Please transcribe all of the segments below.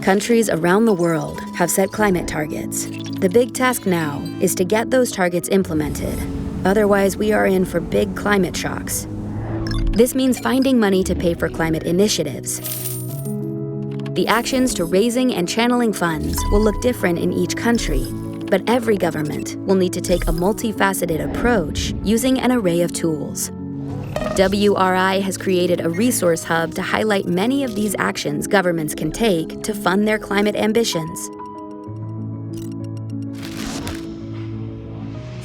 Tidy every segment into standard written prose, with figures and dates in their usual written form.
Countries around the world have set climate targets. The big task now is to get those targets implemented. Otherwise, we are in for big climate shocks. This means finding money to pay for climate initiatives. The actions to raising and channeling funds will look different in each country, but every government will need to take a multifaceted approach using an array of tools. WRI has created a resource hub to highlight many of these actions governments can take to fund their climate ambitions.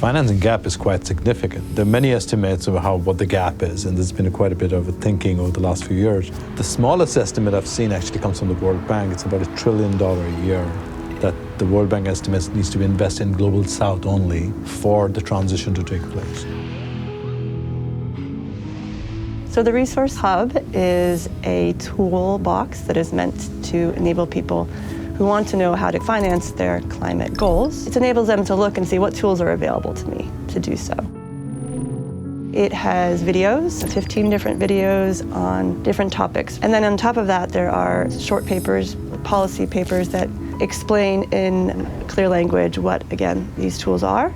Financing gap is quite significant. There are many estimates of what the gap is, and there's been quite a bit of thinking over the last few years. The smallest estimate I've seen actually comes from the World Bank. It's about $1 trillion a year that the World Bank estimates needs to be invested in Global South only for the transition to take place. So the Resource Hub is a toolbox that is meant to enable people who want to know how to finance their climate goals. It enables them to look and see what tools are available to me to do so. It has videos, 15 different videos on different topics. And then on top of that, there are short papers, policy papers that explain in clear language what, again, these tools are.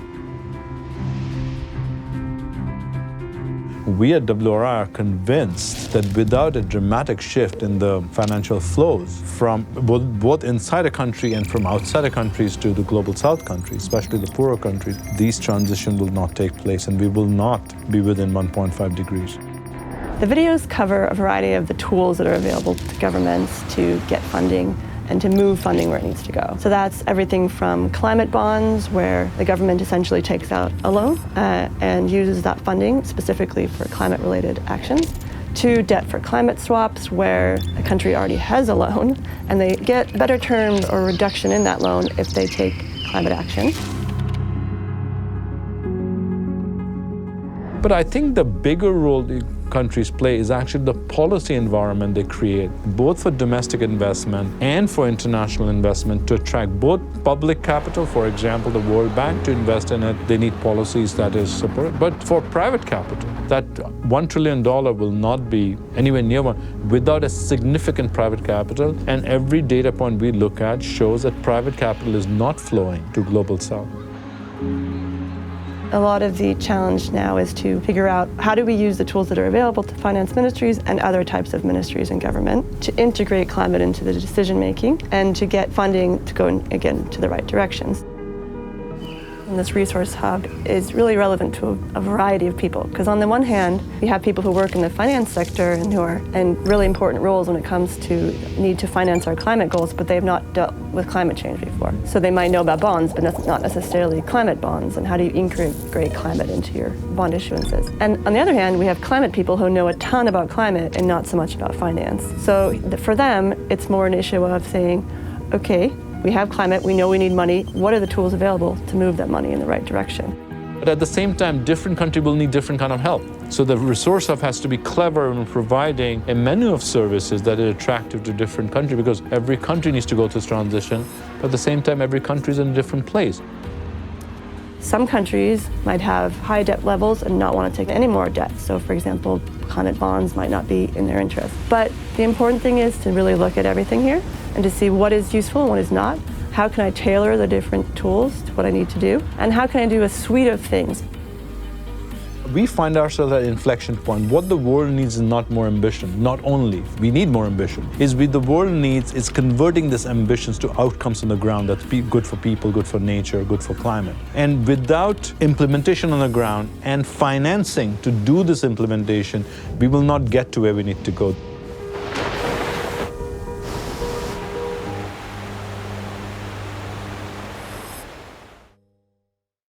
We at WRI are convinced that without a dramatic shift in the financial flows from both inside a country and from outside of countries to the Global South countries, especially the poorer countries, these transitions will not take place and we will not be within 1.5 degrees. The videos cover a variety of the tools that are available to governments to get funding and to move funding where it needs to go. So that's everything from climate bonds, where the government essentially takes out a loan and uses that funding specifically for climate-related actions, to debt for climate swaps, where a country already has a loan and they get better terms or reduction in that loan if they take climate action. But I think the bigger role the countries play is actually the policy environment they create, both for domestic investment and for international investment, to attract both public capital, for example, the World Bank to invest in it. They need policies that is supported. But for private capital, that $1 trillion will not be anywhere near one without a significant private capital. And every data point we look at shows that private capital is not flowing to Global South. A lot of the challenge now is to figure out how do we use the tools that are available to finance ministries and other types of ministries in government to integrate climate into the decision making and to get funding to go, again, to the right directions. And this resource hub is really relevant to a variety of people, because on the one hand, we have people who work in the finance sector and who are in really important roles when it comes to need to finance our climate goals, but they have not dealt with climate change before. So they might know about bonds, but not necessarily climate bonds, and how do you integrate climate into your bond issuances. And on the other hand, we have climate people who know a ton about climate and not so much about finance. So for them, it's more an issue of saying, okay, we have climate, we know we need money. What are the tools available to move that money in the right direction? But at the same time, different countries will need different kind of help. So the resource hub has to be clever in providing a menu of services that is attractive to different countries, because every country needs to go through this transition, but at the same time, every country is in a different place. Some countries might have high debt levels and not want to take any more debt. So for example, climate bonds might not be in their interest. But the important thing is to really look at everything here and to see what is useful and what is not. How can I tailor the different tools to what I need to do? And how can I do a suite of things? We find ourselves at an inflection point. What the world needs is not more ambition. Not only we need more ambition, the world needs is converting these ambitions to outcomes on the ground that's good for people, good for nature, good for climate. And without implementation on the ground and financing to do this implementation, we will not get to where we need to go.